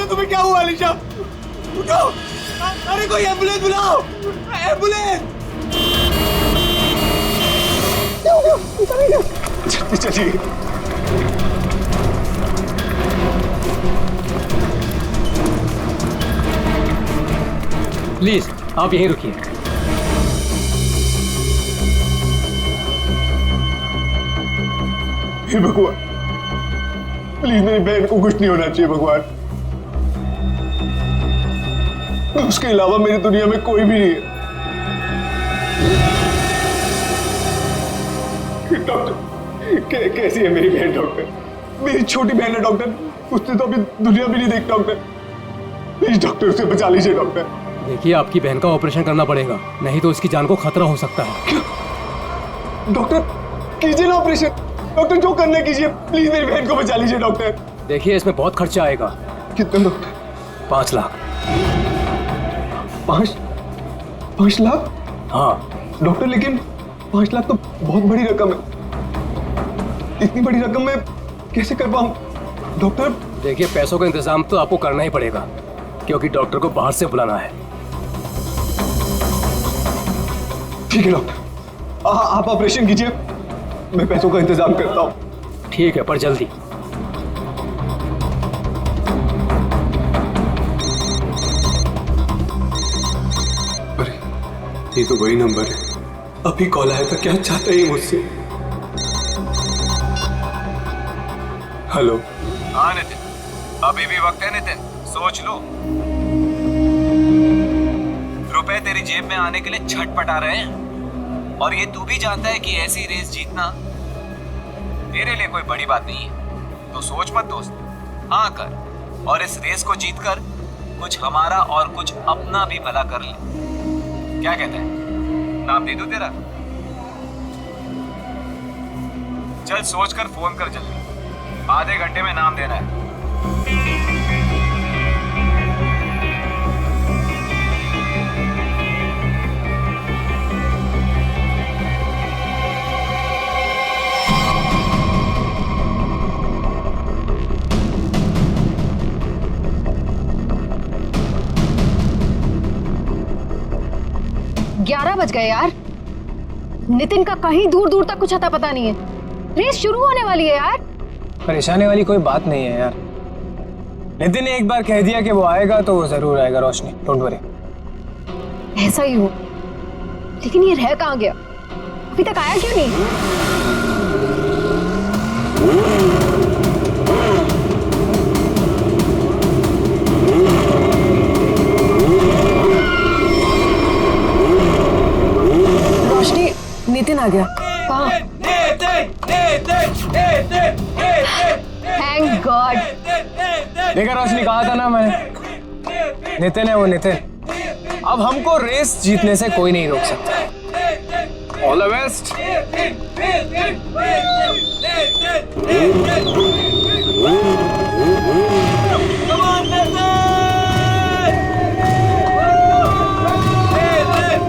तुम्हें क्या हुआ अलीशा? उठो, अरे कोई एम्बुलेंस बुलाओ, एम्बुलेंस। चलिए प्लीज आप यहीं रुकिए। हे भगवान, प्लीज मेरी बहन को कुछ नहीं होना चाहिए भगवान। उसके अलावा मेरी दुनिया में कोई भी नहीं है। डॉक्टर, कैसी है मेरी बहन? डॉक्टर, मेरी छोटी बहन है डॉक्टर, उसने तो अभी दुनिया भी नहीं देखी डॉक्टर। प्लीज डॉक्टर, उसे बचा लीजिए डॉक्टर। देखिए आपकी बहन का ऑपरेशन करना पड़ेगा, नहीं तो इसकी जान को खतरा हो सकता है। क्या? डॉक्टर कीजिए ना ऑपरेशन। डॉक्टर जो करना कीजिए, प्लीज मेरी बहन को बचा लीजिए डॉक्टर। देखिए इसमें बहुत खर्चा आएगा। कितना डॉक्टर? 5 लाख। 5 लाख? हाँ डॉक्टर, लेकिन 5 लाख तो बहुत बड़ी रकम है। इतनी बड़ी रकम मैं कैसे कर पाऊं डॉक्टर? देखिए पैसों का इंतजाम तो आपको करना ही पड़ेगा, क्योंकि डॉक्टर को बाहर से बुलाना है। ठीक है डॉक्टर, आप ऑपरेशन कीजिए, मैं पैसों का इंतजाम करता हूँ। ठीक है, पर जल्दी। अरे ये तो वही नंबर है, अभी कॉल आया था। क्या चाहता है मुझसे? हेलो। हाँ नितिन, अभी भी वक्त है नितिन, सोच लो। रुपए तेरी जेब में आने के लिए छटपटा रहे हैं, और ये तू भी जानता है कि ऐसी रेस जीतना तेरे लिए कोई बड़ी बात नहीं है। तो सोच मत दोस्त, हाँ कर, और इस रेस को जीतकर कुछ हमारा और कुछ अपना भी भला कर ले। क्या कहता है? नाम दे दूं तेरा? चल सोचकर फोन कर जल्दी, आधे घंटे में नाम देना है। 11 बज गए यार। नितिन का कहीं दूर दूर तक कुछ अता पता नहीं है। रेस शुरू होने वाली है यार। परेशानी वाली कोई बात नहीं है यार। नितिन ने एक बार कह दिया कि वो आएगा तो वो जरूर आएगा रोशनी, डोंट वरी। ऐसा ही हो, लेकिन ये रह कहाँ गया? अभी तक आया क्यों नहीं? रोशनी, नितिन आ गया। कहाँ? Thank God. देखा रोशनी, कहा था ना मैंने, नितिन है वो, नितिन। अब हमको रेस जीतने से कोई नहीं रोक सकता। All the best.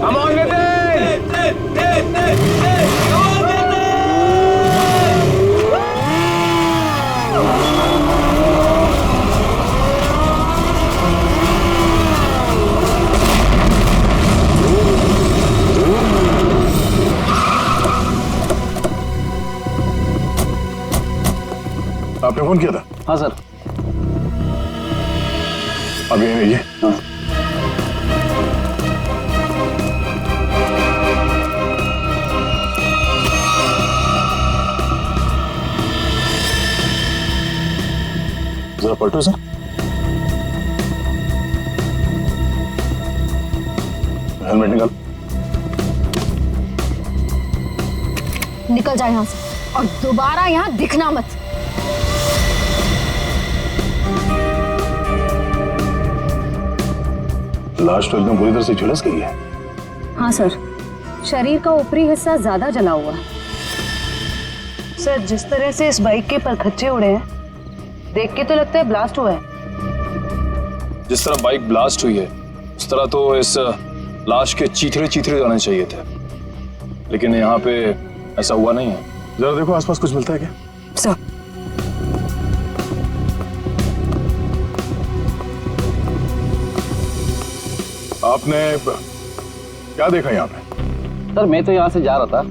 Come on, Nitin! आपने फोन किया था? हाँ सर। अब यही रहिए। हाँ। जरा पलटो सर। हेलमेट निकाल। निकल जाए यहाँ से और दोबारा यहाँ दिखना मत। लाश तो एकदम पूरी तरह से झुलस गई है। हाँ सर, शरीर का ऊपरी हिस्सा ज्यादा जला हुआ है। सर, जिस तरह से इस बाइक के परखच्चे उड़े हैं, देख के तो लगता है ब्लास्ट हुआ है। जिस तरह बाइक ब्लास्ट हुई है उस तरह तो इस लाश के चीथड़े चीथड़े जाने चाहिए थे, लेकिन यहाँ पे ऐसा हुआ नहीं है। जरा देखो आसपास कुछ मिलता है क्या? सर, आपने क्या देखा यहाँ पे? सर मैं तो यहाँ से जा रहा था,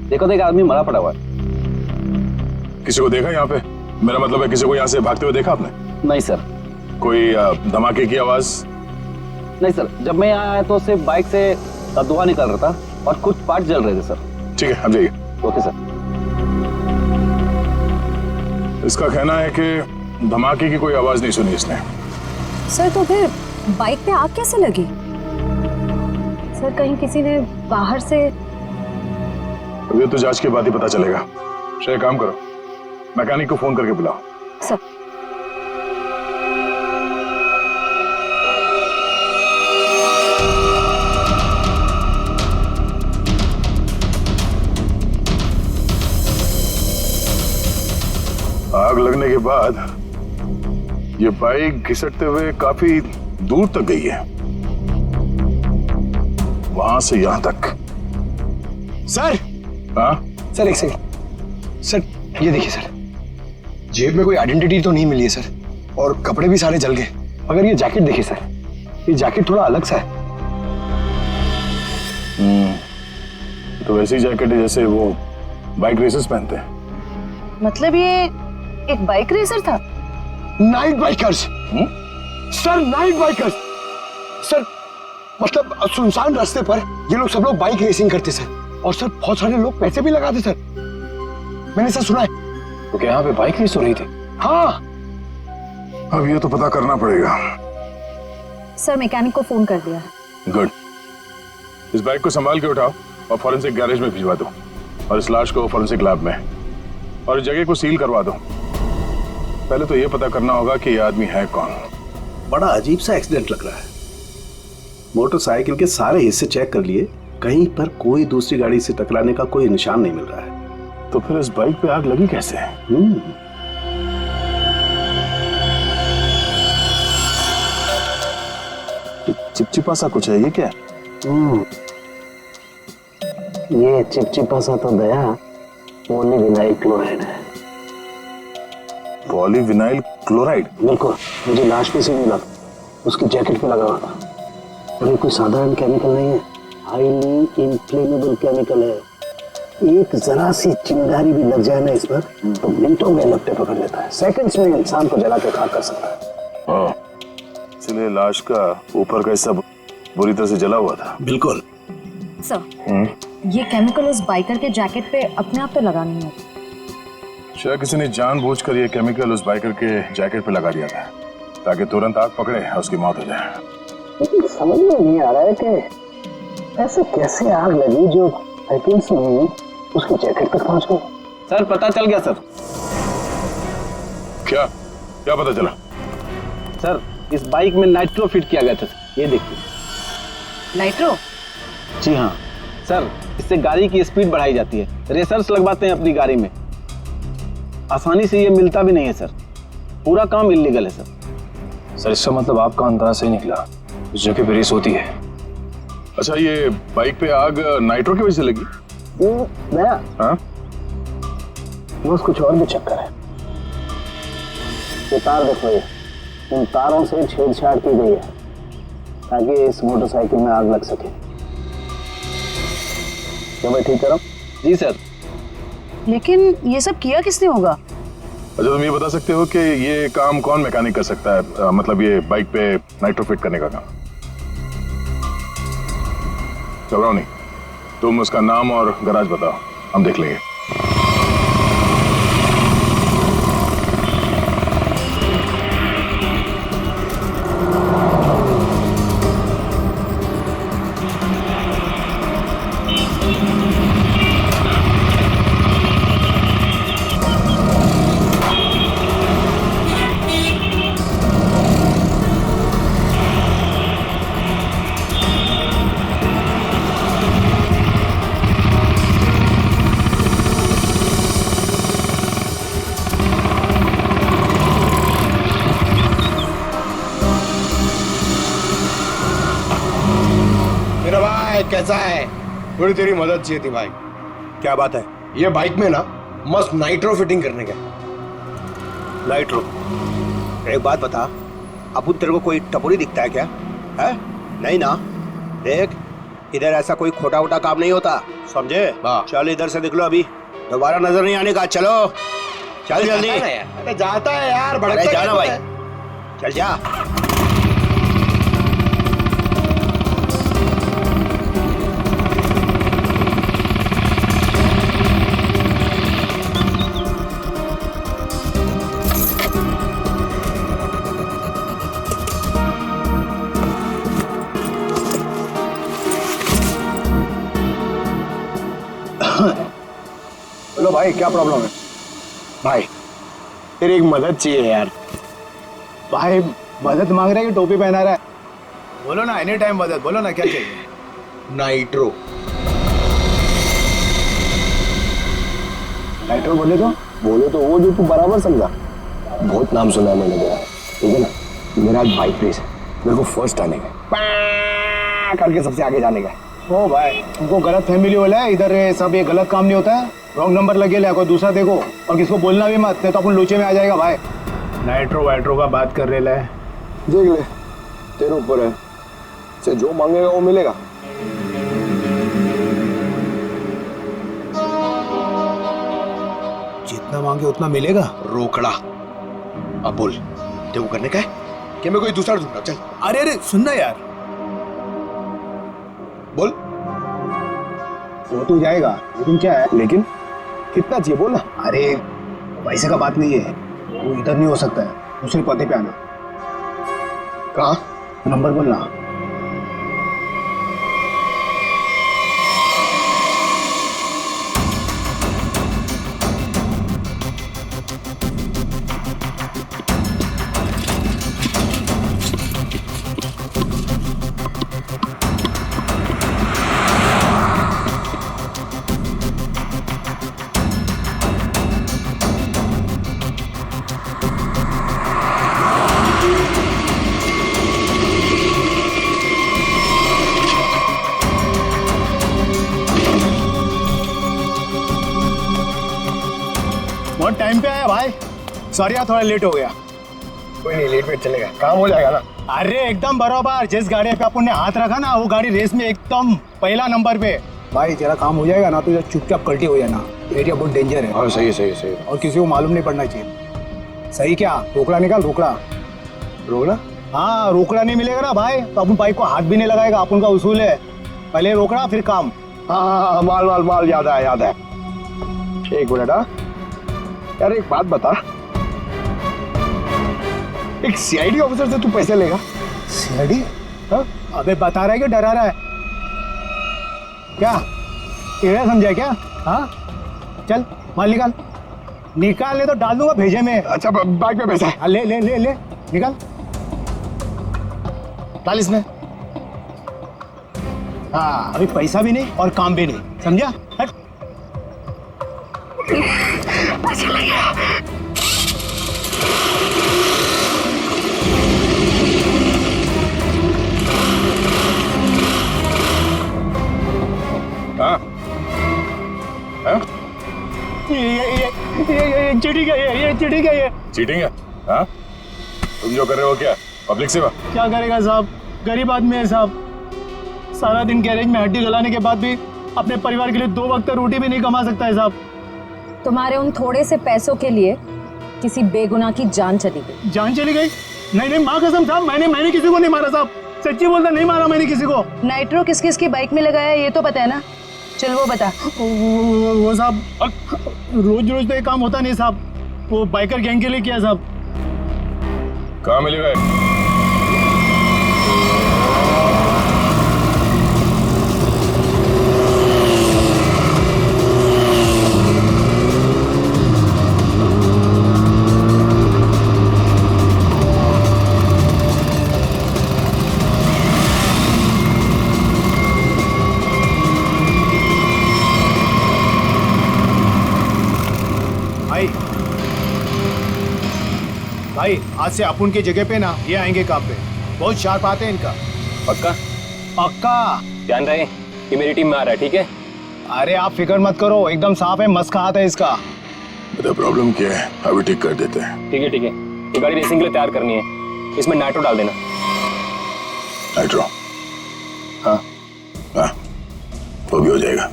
देखो तो एक आदमी मरा पड़ा हुआ है। किसी को देखा यहाँ पे? मेरा मतलब है किसी को यहाँ से भागते हुए देखा आपने? नहीं सर। कोई धमाके की आवाज? नहीं सर, जब मैं यहाँ आया तो सिर्फ बाइक से धुआं निकल रहा था और कुछ पार्ट जल रहे थे सर। ठीक है, अब जाइए। Okay sir. इसका कहना है कि धमाके की कोई आवाज नहीं सुनी इसने। सर तो फिर बाइक पे आग कैसे लगी? सर कहीं किसी ने बाहर से? अब ये तो जांच के बाद ही पता चलेगा। श्रेय, काम करो, मैकेनिक को फोन करके बुलाओ। सर आग लगने के बाद ये बाइक घिसटते हुए काफी दूर तक गई है, वहां से यहां तक। सर। हाँ सर एक सेकंड। सर ये देखिए सर, जेब में कोई आइडेंटिटी तो नहीं मिली है सर, और कपड़े भी सारे जल गए। मगर ये जैकेट देखिए सर, ये जैकेट थोड़ा अलग सा है। तो वैसी जैकेट है जैसे वो बाइक रेसर्स पहनते हैं। मतलब ये एक बाइक रेसर था? Night bikers sir, night bikers sir. मतलब सुनसान रास्ते पर ये लोग सब लोग बाइक रेसिंग करते सर, और सर बहुत सारे लोग पैसे भी लगाते सर, मैंने सर सुना है। तो क्या यहाँ पे बाइक रेस हो रही थी? हाँ। अब ये तो पता करना पड़ेगा। सर मैकेनिक को फोन कर दिया। गुड। इस बाइक को संभाल के उठाओ और फॉरेंसिक गैरेज में भिजवा दो, और इस लाश को फॉरेंसिक लैब में, और इस जगह को सील करवा दो। पहले तो ये पता करना होगा कि ये आदमी है कौन। बड़ा अजीब सा एक्सीडेंट लग रहा है। मोटरसाइकिल के सारे हिस्से चेक कर लिए, कहीं पर कोई दूसरी गाड़ी से टकराने का कोई निशान नहीं मिल रहा है। तो फिर इस बाइक पे आग लगी कैसे? चिपचिपा सा कुछ है, ये क्या? ये चिपचिपा सा तो दया पॉलीविनाइल क्लोराइड है। Polyvinyl chloride? बिल्कुल, मुझे लाश पे से मिला, उसकी जैकेट पे लगा हुआ था। और ये कोई साधारण केमिकल नहीं है, हाईली इन्फ्लेमेबल केमिकल है। एक जरा सी चिंगारी भी लग जाए ना इस पर तो मिनटों में लपटे पकड़ लेता है, सेकंड्स में इंसान को जला के खाक कर सकता है। इसलिए लाश का ऊपर का हिस्सा बुरी तरह से जला हुआ था। बिल्कुल सर ये केमिकल उस बाइकर के जैकेट पे अपने आप तो लगा नहीं है। शायद किसी ने जानबूझकर ये केमिकल उस बाइकर के जैकेट पे लगा दिया था ताकि तुरंत आग पकड़े और उसकी मौत हो जाए। लेकिन समझ में नहीं आ रहा है कि ऐसे कैसे आग लगी जो सेकंड्स में उसकी जैकेट तक पहुंच गई। सर पता चल गया सर। क्या क्या पता चला? सर इस बाइक में नाइट्रो फिट किया गया था, ये देखिए। नाइट्रो? जी हाँ सर, इससे गाड़ी की स्पीड बढ़ाई जाती है। रेसर्स लगवाते हैं अपनी गाड़ी में, आसानी से ये मिलता भी नहीं है सर। पूरा काम इल्लीगल है सर। सर इसका मतलब आपका अंदाजा सही निकला, उस जगह पे रेस होती है। अच्छा, ये बाइक पे आग नाइट्रो की वजह से लगी? दया, हाँ? बस कुछ और भी चक्कर है। ये तार देखो, ये इन तारों से छेड़छाड़ की गई है ताकि इस मोटरसाइकिल में आग लग सके। क्या मैं ठीक करूं? जी सर। लेकिन ये सब किया किसने होगा? अच्छा, तुम ये बता सकते हो कि ये काम कौन मैकेनिक कर सकता है? मतलब ये बाइक पे नाइट्रो फिट करने का काम। घबराओ नहीं, तुम उसका नाम और गराज बताओ, हम देख लेंगे। मेरा भाई कैसा है? थोड़ी तेरी मदद चाहिए थी भाई। क्या बात है? ये बाइक में ना मस्त नाइट्रो फिटिंग करने का। नाइट्रो? एक बात बता, अब तेरे को कोई टपोरी दिखता है क्या? है? नहीं ना, देख इधर ऐसा कोई खोटा वोटा काम नहीं होता, समझे? चल इधर से निकलो, अभी दोबारा नजर नहीं आने का। चलो चल जल्दी। अरे जाता है यार, भड़कता अरे जाना भाई, है। चल जा। बोलो भाई, क्या प्रॉब्लम है? भाई तेरी एक मदद चाहिए यार। भाई मदद मांग रहा है कि टोपी पहना रहा है? बोलो ना, एनी टाइम मदद, बोलो ना क्या चाहिए। नाइट्रो। नाइट्रो बोले तो वो जो तू बराबर समझा। बहुत नाम सुना है मैंने तेरा, ठीक है ना? मेरा आज बाइक रेस है, मेरे को फर्स्ट आने का, करके सबसे आगे जाने का। ओ भाई, तुमको गलत फैमिली वाला है, इधर ये सब ये गलत काम नहीं होता है। रॉन्ग नंबर लगे ले, कोई दूसरा देखो, और किसको बोलना भी मत, नहीं तो अपन लोचे में आ जाएगा भाई। नाइट्रो वाइट्रो का बात कर रहे है, देख ले, तेरे ऊपर है, से जो मांगेगा वो मिलेगा। जितना मांगे उतना मिलेगा। रोकड़ा। अब बोल, तेरे को करने का है कि मैं कोई दूसरा ढूंढूं? चल। अरे अरे सुनना यार, बोल। वो तो जाएगा, लेकिन क्या है? लेकिन कितना चाहिए बोल ना। अरे पैसे का बात नहीं है, वो इधर नहीं हो सकता है, दूसरे पते पे आना। कहाँ? नंबर बोलना। बहुत टाइम पे आया भाई, सॉरी यार थोड़ा लेट हो गया। कोई नहीं, लेट वेट चलेगा, काम हो जाएगा ना। अरे एकदम बराबर, जिस गाड़ी पे अपन ने हाथ रखा ना, वो गाड़ी रेस में एकदम पहला नंबर पे। भाई तेरा काम हो जाएगा ना, तो चुपचाप कल्टी हो जाना, एरिया बहुत डेंजर है। हाँ सही है। और किसी को मालूम नहीं पड़ना चाहिए। सही क्या? रोकड़ा निकाल, रोकड़ा। रोकड़ा? हाँ, रोकड़ा नहीं मिलेगा ना भाई तो अपन बाइक को हाथ भी नहीं लगाएगा, अपन का उसूल है, पहले रोकड़ा फिर काम। हाँ, माल याद है। एक मिनट। हाँ यार, एक बात बता, एक सीआईडी ऑफिसर से तू पैसे लेगा? सीआईडी? हाँ? अबे बता रहा है कि डरा रहा है? क्या टेढ़ा समझा क्या? हाँ चल माल निकाल ले तो डाल दूंगा भेजे में। अच्छा बाइक में पैसा है? हाँ, ले निकाल, डाल इसमें। हाँ अभी पैसा भी नहीं और काम भी नहीं, समझा? हट। हाँ? हाँ? ये चीटिंग है, ये चीटिंग है। चीटिंग है? हाँ? तुम जो कर रहे हो क्या? पब्लिक सेवा? क्या करेगा साहब, गरीब आदमी है साहब, सारा दिन गैरेज में हड्डी गलाने के बाद भी अपने परिवार के लिए 2 वक्त रोटी भी नहीं कमा सकता है साहब। तुम्हारे उन थोड़े से पैसों के लिए किसी बेगुनाह की जान चली गई। जान चली गई? नहीं माँ कसम साहब, मैंने किसी को नहीं मारा साहब, सच्ची बोलता, नहीं मारा मैंने किसी को। नाइट्रो किस किस की बाइक में लगाया ये तो पता है ना? चल वो बता। वो साहब रोज तो ये काम होता नहीं साहब, वो बाइकर गैंग के लिए किया साहब। कहाँ मिलेगा? भाई आज से अपुन की जगह पे ना ये आएंगे काम पे, बहुत शार्प आते हैं इनका। पक्का? पक्का। ध्यान रहे कि मेरी टीम में आ रहा है, ठीक है? अरे आप फिक्र मत करो, एकदम साफ है, मस्त का हाथ है इसका। बता प्रॉब्लम क्या है, अभी ठीक कर देते हैं। ठीक है ये गाड़ी रेसिंग के लिए तैयार करनी है, इसमें नाइट्रो डाल देना। नाइट्रो? हाँ हाँ, वो भी हो जाएगा।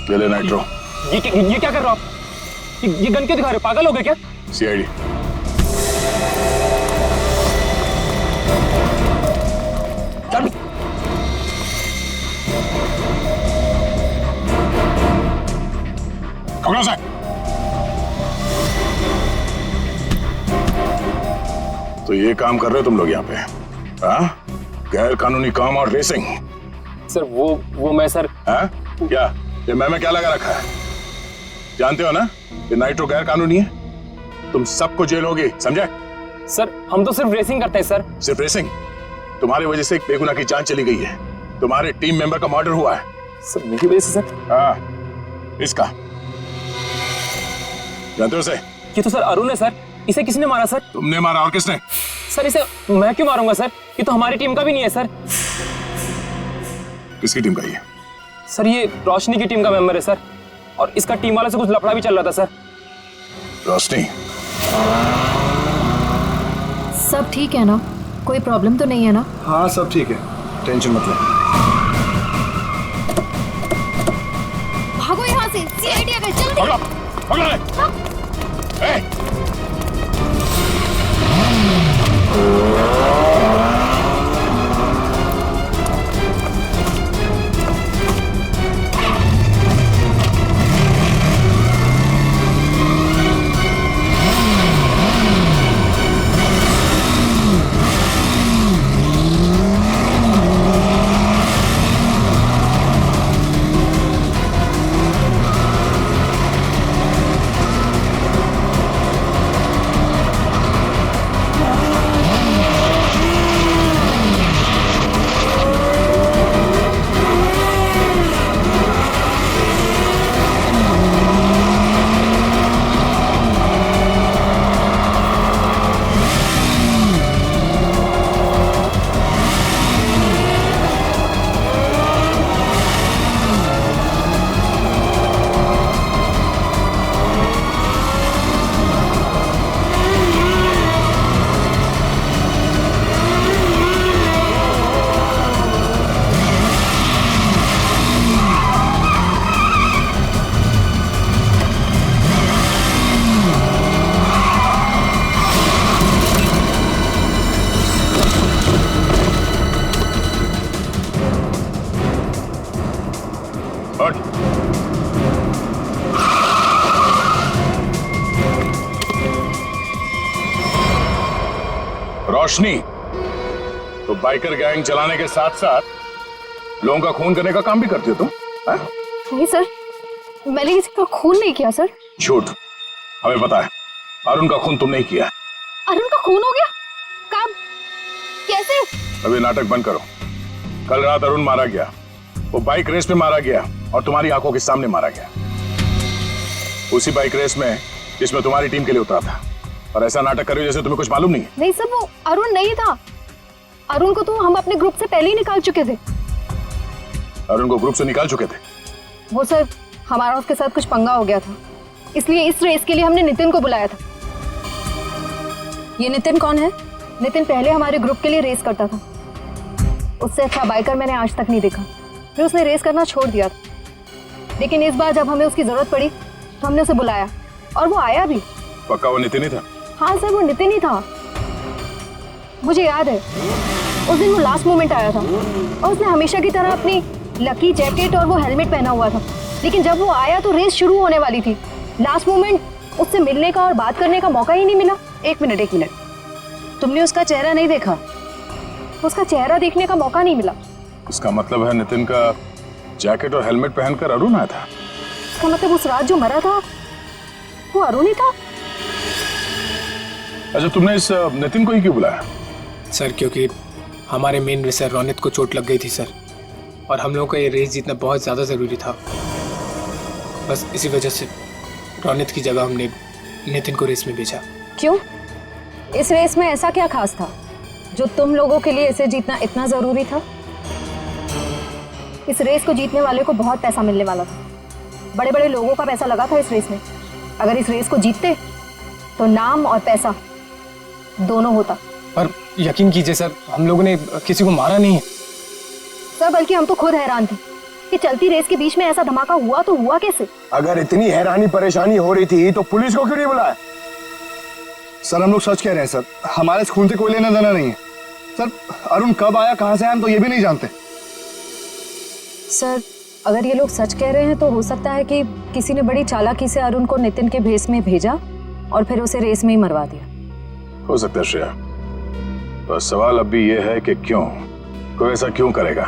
ले ले नाइट्रो। ये क्या कर रहे हो आप? ये गन क्यों दिखा रहे हो? पागल हो गए क्या? सीआईडी। से तो ये काम कर रहे हो तुम लोग यहाँ पे? हाँ? गैर कानूनी काम और रेसिंग। सर वो मैं सर। हाँ? क्या ये मैं क्या लगा रखा है? जानते हो ना ये नाइट्रो गैर कानूनी है, तुम सबको जेल होगी, समझे? सर हम तो सिर्फ रेसिंग करते हैं सर। सिर्फ रेसिंग? तुम्हारी वजह से एक बेगुनाह की जान चली गई है, तुम्हारे टीम मेंबर का मर्डर हुआ है। सर मेरी वजह से सर? हाँ, इसका जानते हो उसे? ये तो सर अरुण है सर। इसे किसने मारा सर? तुमने मारा, और किसने? सर इसे मैं क्यों मारूंगा सर? ये तो हमारी टीम का भी नहीं है सर। किसकी टीम का ये? सर ये रोशनी की टीम का मेंबर है सर, और इसका टीम वाले से कुछ लफड़ा भी चल रहा था सर। रोशनी? सब ठीक है ना? कोई प्रॉब्लम तो नहीं है ना? हाँ सब ठीक है, टेंशन मत ले। भागो यहाँ से, सीआईडी आ गई, जल्दी। पकड़ो, पकड़ो ले। ए! रोशनी, तो बाइकर गैंग चलाने के साथ साथ लोगों का खून करने का काम भी करती हो तुम? नहीं सर, मैंने किसी का खून नहीं किया सर। झूठ, हमें पता है अरुण का खून तुमने ही किया है। अरुण का खून हो गया? कब? कैसे? अभी नाटक बंद करो। कल रात अरुण मारा गया, वो बाइक रेस में मारा गया और तुम्हारी आंखों के सामने मारा गया, उसी बाइक रेस में जिसमें तुम्हारी टीम के लिए उतरा था। और ऐसा नाटक कर रही हो जैसे तुम्हें कुछ मालूम नहीं है। नहीं सर, वो अरुण नहीं था। अरुण को तो हम अपने ग्रुप से पहले ही निकाल चुके थे। अरुण को ग्रुप से निकाल चुके थे? वो सर, हमारा उसके साथ कुछ पंगा हो गया था, इसलिए इस रेस के लिए हमने नितिन को बुलाया था। ये नितिन कौन है? नितिन पहले हमारे ग्रुप के लिए रेस करता था, उससे अच्छा बाइकर मैंने आज तक नहीं देखा। फिर उसने रेस करना छोड़ दिया था, लेकिन इस बार जब हमें उसकी जरूरत पड़ी तो हमने उसे बुलाया और वो आया भी। पक्का वो नितिन ही था? हाँ सर, वो नितिन ही था। मुझे याद है उस दिन वो लास्ट मोमेंट आया था और उसने हमेशा की तरह अपनी लकी जैकेट और वो हेलमेट पहना हुआ था, लेकिन जब वो आया तो रेस शुरू होने वाली थी। लास्ट मोमेंट उससे मिलने का और बात करने का मौका ही नहीं मिला। एक मिनट, तुमने उसका चेहरा नहीं देखा? उसका चेहरा देखने का मौका नहीं मिला। इसका मतलब है नितिन का जैकेट और हेलमेट पहनकर अरुण आया था? इसका मतलब उस रात जो मरा था वो अरुण ही था। अच्छा, तुमने इस नितिन को ही क्यों बुलाया? सर क्योंकि हमारे मेन रेसर रोनित को चोट लग गई थी सर, और हम लोगों को ये रेस जीतना बहुत ज़्यादा ज़रूरी था। बस इसी वजह से रोनित की जगह हमने नितिन को रेस में भेजा। क्यों? इस रेस में ऐसा क्या खास था जो तुम लोगों के लिए इसे जीतना इतना ज़रूरी था? इस रेस को जीतने वाले को बहुत पैसा मिलने वाला था। बड़े बड़े लोगों का पैसा लगा था इस रेस में। अगर इस रेस को जीतते तो नाम और पैसा दोनों होता। पर यकीन कीजिए सर, हम लोगों ने किसी को मारा नहीं है। सर बल्कि हम तो खुद हैरान थे कि चलती रेस के बीच में ऐसा धमाका हुआ तो हुआ कैसे। अगर इतनी हैरानी परेशानी हो रही थी तो पुलिस को क्यों नहीं बुलाया? सर हम लोग सच कह रहे हैं सर, हमारे खून से कोई लेना देना नहीं है सर। अरुण कब आया, कहाँ से आया, हम तो ये भी नहीं जानते। सर अगर ये लोग सच कह रहे हैं तो हो सकता है कि किसी ने बड़ी चालाकी से अरुण को नितिन के भेस में भेजा और फिर उसे रेस में ही मरवा दिया। हो सकता है श्रेया, तो सवाल अब भी ये है कि क्यों, कोई ऐसा क्यों करेगा?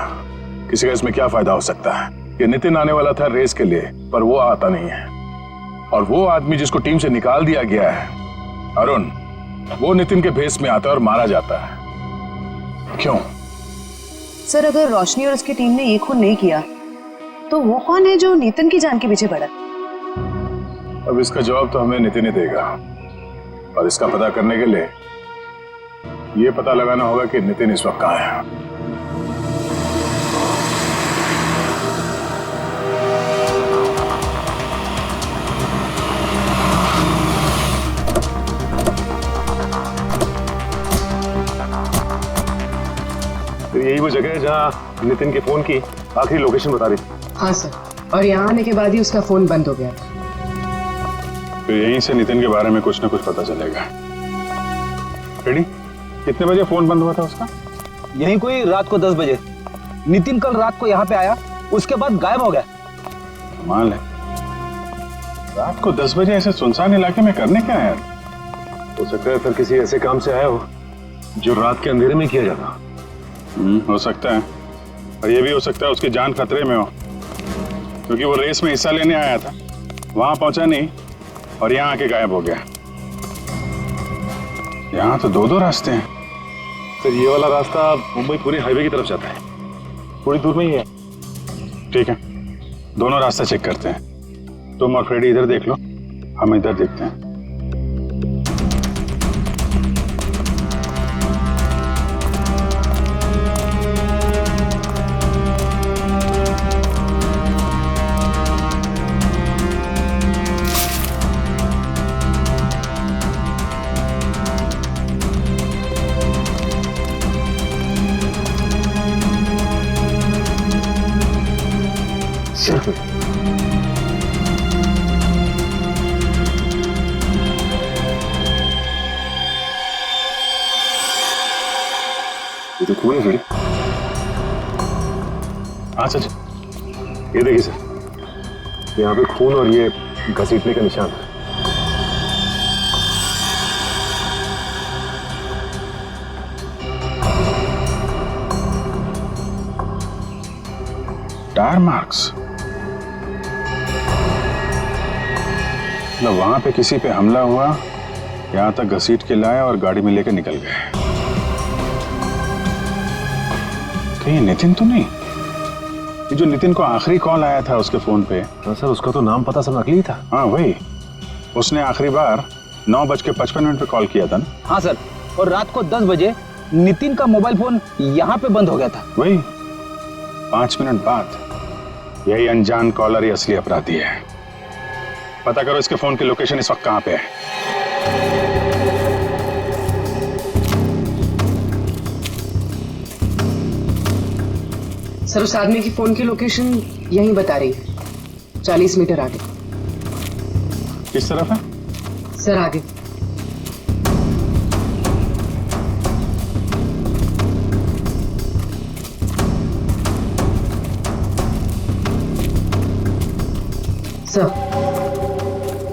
किसी का इसमें क्या फायदा हो सकता है कि नितिन आने वाला था रेस के लिए पर वो आता नहीं है, और वो आदमी जिसको टीम से निकाल दिया गया है अरुण, वो नितिन के भेस में आता है और मारा जाता है। क्यों? सर अगर रोशनी और उसकी टीम ने ये खून नहीं किया तो वो कौन है जो नितिन की जान के पीछे पड़ा? अब इसका जवाब तो हमें नितिन ही देगा, और इसका पता करने के लिए ये पता लगाना होगा कि नितिन इस वक्त कहाँ है। यही वो जगह है जहाँ नितिन के फोन की आखिरी लोकेशन बता रही थी। हाँ सर, और यहाँ आने के बाद ही उसका फोन बंद हो गया। तो यहीं से नितिन के बारे में कुछ ना कुछ पता चलेगा। रेडी? कितने बजे फोन बंद हुआ था उसका? यही कोई रात को 10 बजे। नितिन कल रात को यहाँ पे आया, उसके बाद गायब हो गया। कमाल है, रात को 10 बजे ऐसे सुनसान इलाके में करने क्या है? हो सकता है सर किसी ऐसे काम से आया हो जो रात के अंधेरे में किया जाता। हो सकता है, और ये भी हो सकता है उसकी जान खतरे में हो, क्योंकि वो रेस में हिस्सा लेने आया था, वहां पहुंचा नहीं और यहाँ आके गायब हो गया। यहाँ तो 2 रास्ते हैं। सर ये वाला रास्ता मुंबई पुणे हाईवे की तरफ जाता है, थोड़ी दूर में ही है। ठीक है, दोनों रास्ता चेक करते हैं। तुम और फ्रेडी इधर देख लो, हम इधर देखते हैं। ये तो खून है फ्रेडी। हाँ सच, ये देखिए सर, यहाँ पे खून और ये घसीटने का निशान है। टायर मार्क्स, मतलब वहां पे किसी पे हमला हुआ, यहाँ तक घसीट के लाए और गाड़ी में लेकर निकल गए। कहीं नितिन तो नहीं? ये जो नितिन को आखिरी कॉल आया था उसके फोन पे। हाँ सर, उसका तो नाम पता सब नकली ही था। हाँ वही, उसने आखिरी बार 9:55 पे कॉल किया था ना? हाँ सर, और रात को 10 बजे नितिन का मोबाइल फोन यहाँ पे बंद हो गया था। वही 5 मिनट बाद। यही अनजान कॉलर ही असली अपराधी है। पता करो इसके फोन की लोकेशन इस वक्त कहाँ पे है। सर उस आदमी की फोन की लोकेशन यहीं बता रही है, 40 मीटर आगे। किस तरफ है? सर आगे।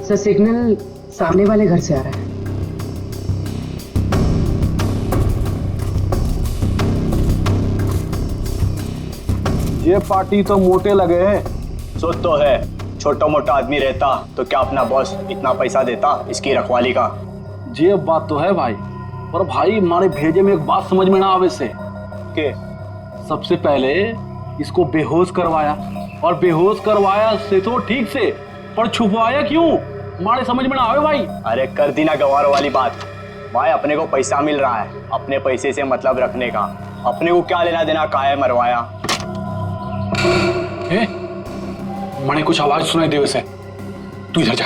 सर सिग्नल सामने वाले घर से आ रहा है। ये पार्टी तो मोटे लगे हैं। सो तो है, छोटा मोटा आदमी रहता तो क्या अपना बॉस इतना पैसा देता इसकी रखवाली का? ये बात तो है भाई, पर भाई हमारे भेजे में एक बात समझ में ना आवे से के सबसे पहले इसको बेहोश करवाया, और बेहोश करवाया से तो ठीक से, पर छुपवाया क्यों हमारे समझ में ना आवे भाई। अरे कर दी ना गवार वाली बात भाई, अपने को पैसा मिल रहा है, अपने पैसे से मतलब रखने का, अपने को क्या लेना देना काहे मरवाया। मैंने कुछ आवाज सुनाई दे वैसे, तू इधर जा।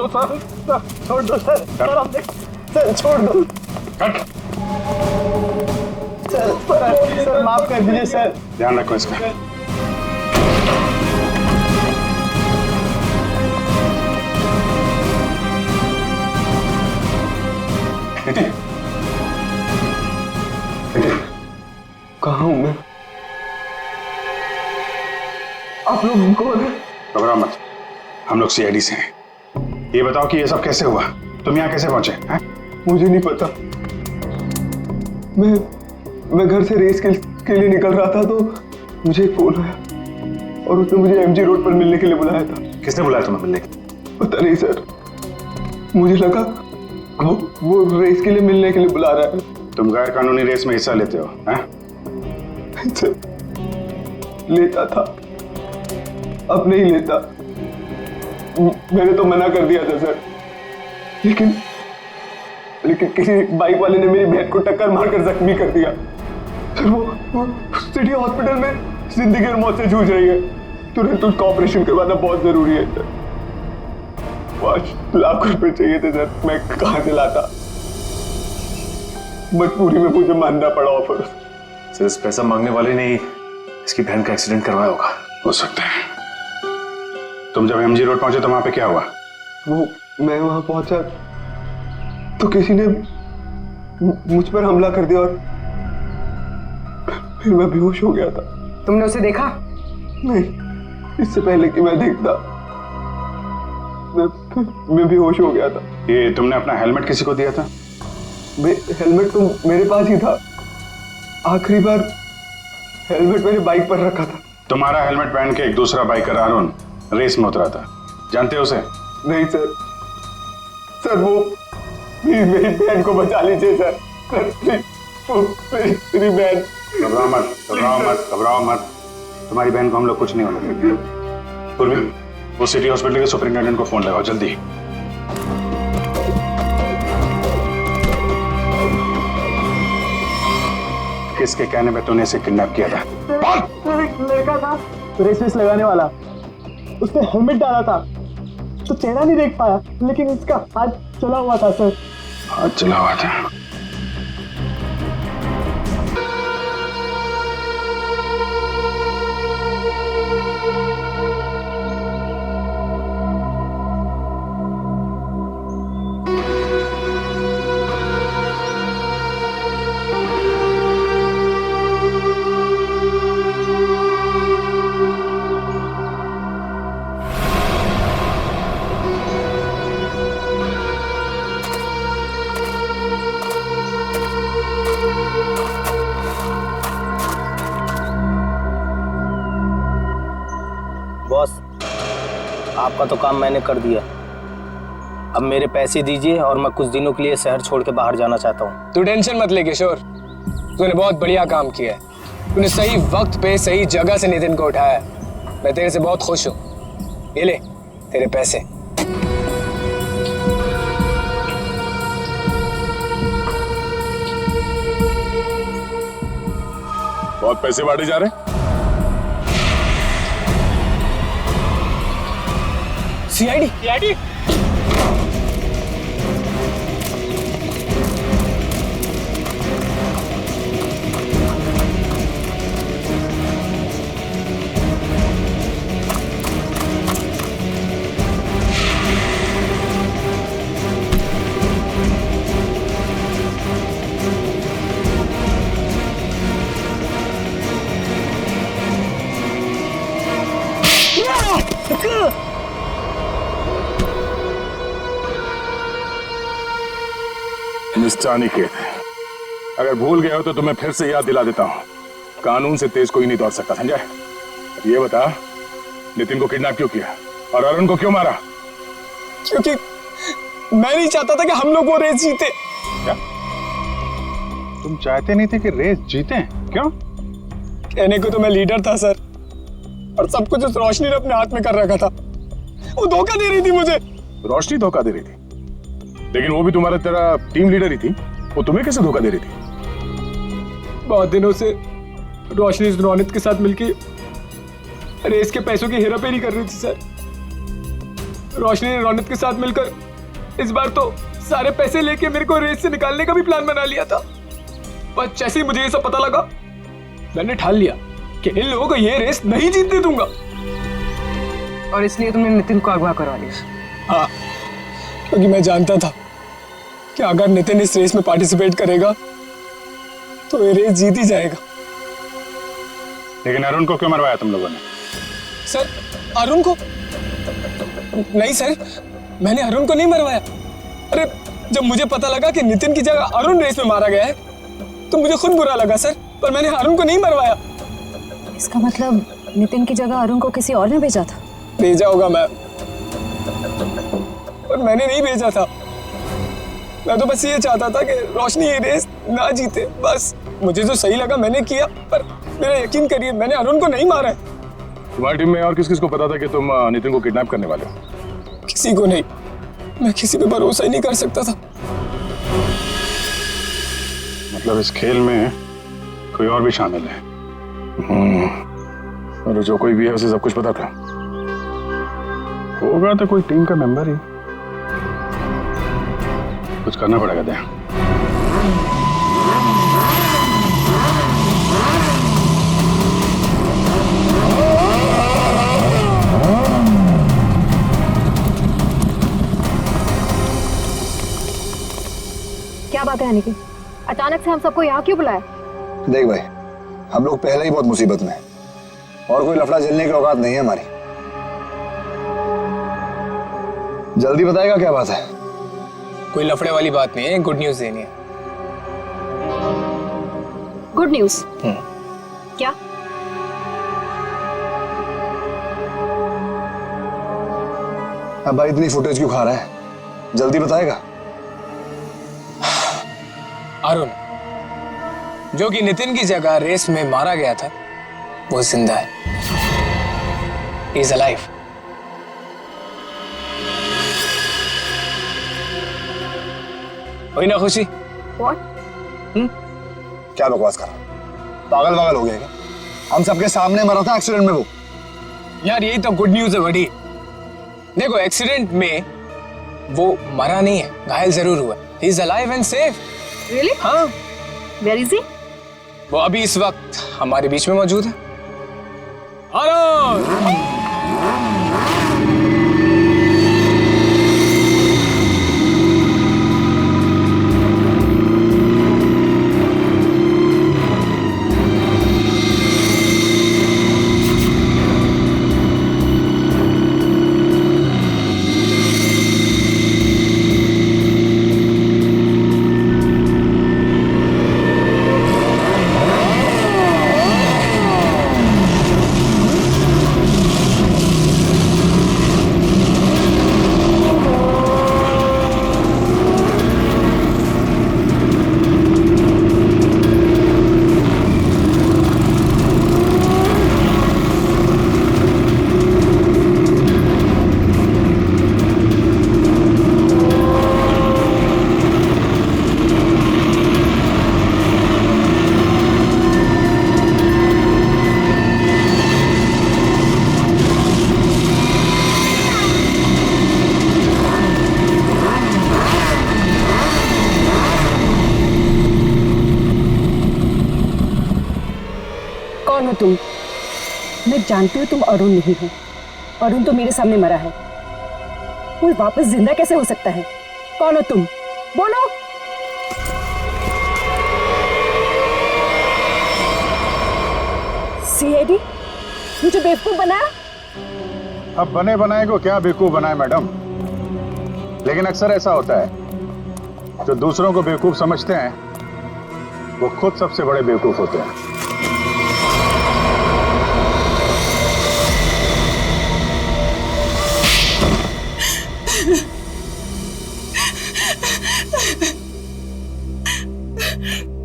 दो सर, छोड़ दो सर, सर हम सर छोड़ दो सर, माफ कर दीजिए सर। ध्यान रखो इसका। कहाँ हूँ मैं? आप लोग कौन है? घबराओ मत, हम लोग सीआईडी से हैं। ये बताओ कि ये सब कैसे हुआ, तुम यहाँ कैसे पहुंचे हैं? मुझे नहीं पता। मैं घर से रेस के लिए निकल रहा था तो मुझे एक फोन आया और उसने मुझे एमजी रोड पर मिलने के लिए बुलाया था। किसने बुलाया तुम्हें मिलने के लिए? पता नहीं सर, मुझे लगा वो रेस के लिए मिलने के लिए बुला रहा है। तुम गैर कानूनी रेस में हिस्सा लेते हो हैं? सर, लेता था, अब नहीं लेता। मैंने तो मना कर दिया था सर, लेकिन किसी बाइक वाले ने मेरी बहन को टक्कर मारकर जख्मी कर दिया। सर वो सिटी हॉस्पिटल में जिंदगी और मौत से जूझ रही है। तुरंत उसका ऑपरेशन करवाना बहुत जरूरी है सर। 5 लाख रुपए चाहिए थे सर, मैं कहाँ से लाता? मजबूरी में मुझे मानना पड़ा ऑफर। सिर्फ पैसा मांगने वाले ने इसकी बहन का एक्सीडेंट करवाया होगा। हो सकता है। तुम जब एमजी रोड पहुंचे तो वहां पे क्या हुआ? मैं वहां पहुंचा तो किसी ने मुझ पर हमला कर दिया और फिर मैं बेहोश हो गया था। तुमने उसे देखा? नहीं, इससे पहले कि मैं देखता मैं बेहोश हो गया था। ये तुमने अपना हेलमेट किसी को दिया था? हेलमेट तो मेरे पास ही था। आखिरी बार हेलमेट मैंने बाइक पर रखा था। तुम्हारा हेलमेट पहन के एक दूसरा बाइकर अरुण रेस में उतरा था, जानते हो उसे? नहीं सर, सर वो मेरी बहन को बचा लीजिए सर, मेरी बहन। घबराओ मत, घबराओ मत, घबराओ मत, तुम्हारी बहन को हम लोग कुछ नहीं होने देंगे। पूर्वी, वो सिटी हॉस्पिटल के सुपरिंटेंडेंट को फोन लगाओ जल्दी। किसके कहने पे तूने इसे किडनैप किया था? एक लड़का था रेस लगाने वाला, उसने हेलमेट डाला था तो चेहरा नहीं देख पाया, लेकिन इसका हाथ चला हुआ था सर। हाथ चला हुआ था? बॉस, आपका तो काम मैंने कर दिया। अब मेरे पैसे दीजिए और मैं कुछ दिनों के लिए शहर छोड़ के बाहर जाना चाहता हूँ। तू टेंशन मत ले किशोर, तूने बहुत बढ़िया काम किया है। तूने सही वक्त पे सही जगह से नितिन को उठाया। मैं तेरे से बहुत खुश हूँ। ये ले तेरे पैसे। बहुत पैसे बांटे जा रहे? सीआईडी निस्तानी के अगर भूल गए हो तो तुम्हें फिर से याद दिला देता हूँ, कानून से तेज कोई नहीं दौड़ सकता, समझा? ये बता, नितिन को किडनैप क्यों किया और अरुण को क्यों मारा? क्योंकि मैं नहीं चाहता था कि हम लोग वो रेस जीते। क्या तुम चाहते नहीं थे कि रेस जीते? क्यों? कहने को तो मैं लीडर था सर, और सब कुछ उस रोशनी ने अपने हाथ में कर रखा था। वो धोखा दे रही थी मुझे। रोशनी धोखा दे रही थी? लेकिन वो भी तुम्हारा तेरा टीम लीडर ही थी, वो तुम्हें कैसे धोखा दे रही थी? बहुत दिनों से रोशनी रोनित के साथ मिलकर रेस के पैसों की हेराफेरी कर रही थी सर। रोशनी ने रौनक के साथ मिलकर इस बार तो सारे पैसे लेके मेरे को रेस से निकालने का भी प्लान बना लिया था। पर जैसे ही मुझे ये सब पता लगा, मैंने ठान लिया कि इन लोगों को ये रेस नहीं जीतने दूंगा। और इसलिए तुमने नितिन को अगवा करवा लिया? हाँ, क्योंकि मैं जानता था कि अगर नितिन इस रेस में पार्टिसिपेट करेगा तो ये रेस जीत ही जाएगा। लेकिन अरुण को क्यों मरवाया तुम लोगों ने? सर, अरुण को नहीं सर, मैंने अरुण को नहीं मरवाया। अरे जब मुझे पता लगा कि नितिन की जगह अरुण रेस में मारा गया है तो मुझे खुद बुरा लगा सर, पर मैंने अरुण को नहीं मरवाया। इसका मतलब नितिन की जगह अरुण को किसी और ने भेजा था? भेजा होगा मैम, पर मैंने नहीं भेजा था। मैं तो बस ये चाहता था कि रोशनी ये रेस ना जीते, बस मुझे जो सही लगा मैंने किया। पर मेरा यकीन करिए, मैंने अरुण को नहीं मारा है। तुम्हारी टीम में और किस किस को पता था कि तुम नितिन को किडनैप करने वाले हो? किसी को नहीं, मैं किसी पे भरोसा ही नहीं कर सकता था। मतलब इस खेल में कोई और भी शामिल है? और जो कोई भी है उसे सब कुछ पता था? होगा तो कोई टीम का मेंबर ही। कुछ करना पड़ेगा दया। क्या बात है अनिकेत, अचानक से हम सबको यहाँ क्यों बुलाया? देख भाई, हम लोग पहले ही बहुत मुसीबत में हैं और कोई लफड़ा झेलने की औकात नहीं है हमारी। जल्दी बताएगा क्या बात है? कोई लफड़े वाली बात नहीं है, गुड न्यूज़ देनी है। Good news? क्या? अब भाई इतनी फुटेज क्यों खा रहा है? जल्दी बताएगा। अरुण, जो कि नितिन की जगह रेस में मारा गया था, वो जिंदा है। He is alive. हुई ना खुशी? What? क्या बकवास कर रहा? पागल वागल हो गया क्या? हम सबके सामने मरा था एक्सीडेंट में वो। यार यही तो गुड न्यूज़ है बड़ी। देखो, एक्सीडेंट में वो मरा नहीं है, घायल जरूर हुआ। He is alive and safe. Really? हाँ। Where is he? वो अभी इस वक्त हमारे बीच में मौजूद है। अरुण! कौन हो तुम? मैं जानती हूँ तुम अरुण नहीं हो। अरुण तो मेरे सामने मरा है, वो वापस जिंदा कैसे हो सकता है? कौन हो तुम? बोलो। सीआईडी मुझे बेवकूफ बनाया? अब बने बनाए को क्या बेवकूफ बनाए मैडम? लेकिन अक्सर ऐसा होता है, जो दूसरों को बेवकूफ समझते हैं वो खुद सबसे बड़े बेवकूफ होते हैं।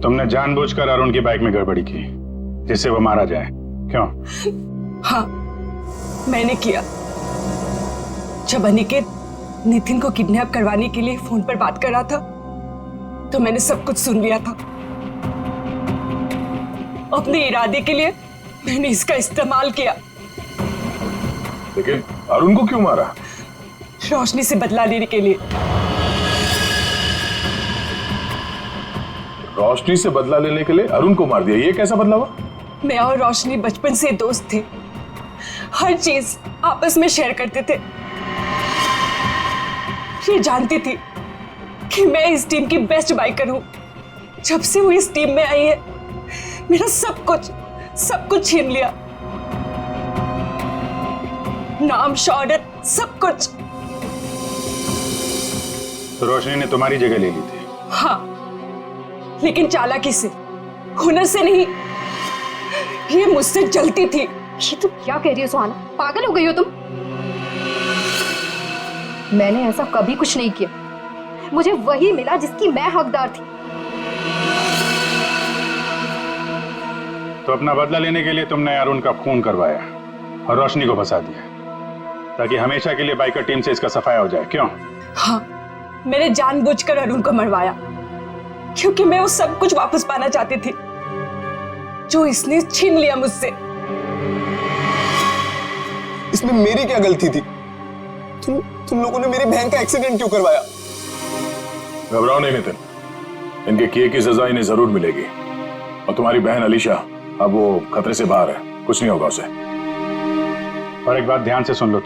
तुमने जानबूझकर अरुण की बाइक में गड़बड़ी की जिससे वो मारा जाए, क्यों? हाँ, मैंने किया। जब अनिकेत नितिन को किडनैप करवाने के लिए फोन पर बात कर रहा था तो मैंने सब कुछ सुन लिया था। अपने इरादे के लिए मैंने इसका इस्तेमाल किया। लेकिन अरुण को क्यों मारा? रोशनी से बदला लेने के लिए। रोशनी से बदला लेने के लिए अरुण को मार दिया, ये कैसा बदला हुआ? मैं और रोशनी बचपन से दोस्त थे, हर चीज आपस में शेयर करते थे। ये जानती थी कि मैं इस टीम की बेस्ट बाइकर हूं। जब से वो इस टीम में आई है, मेरा सब कुछ छीन लिया, नाम, शौहरत, सब कुछ। तो रोशनी ने तुम्हारी जगह ले ली थी? हाँ, लेकिन चालाकी से, हुनर से नहीं। ये मुझसे जलती थी। ये तुम क्या कह रही हो सुहाना? पागल हो गई हो तुम? मैंने ऐसा कभी कुछ नहीं किया। मुझे वही मिला जिसकी मैं हकदार थी। तो अपना बदला लेने के लिए तुमने अरुण का खून करवाया और रोशनी को फंसा दिया, ताकि हमेशा के लिए बाइकर टीम से इसका सफाया हो जाए, क्यों? हाँ, मैंने जानबूझकर अरुण को मरवाया, क्योंकि मैं वो सब कुछ वापस पाना चाहती थी जो इसने छीन लिया मुझसे। इसमें मेरी क्या गलती थी? तुम लोगों ने मेरी बहन का एक्सीडेंट क्यों करवाया? घबराओ नहीं नितिन, इनके किए की सजा इन्हें जरूर मिलेगी। और तुम्हारी बहन अलीशा अब वो खतरे से बाहर है, कुछ नहीं होगा उसे। और एक बात ध्यान से सुन लो।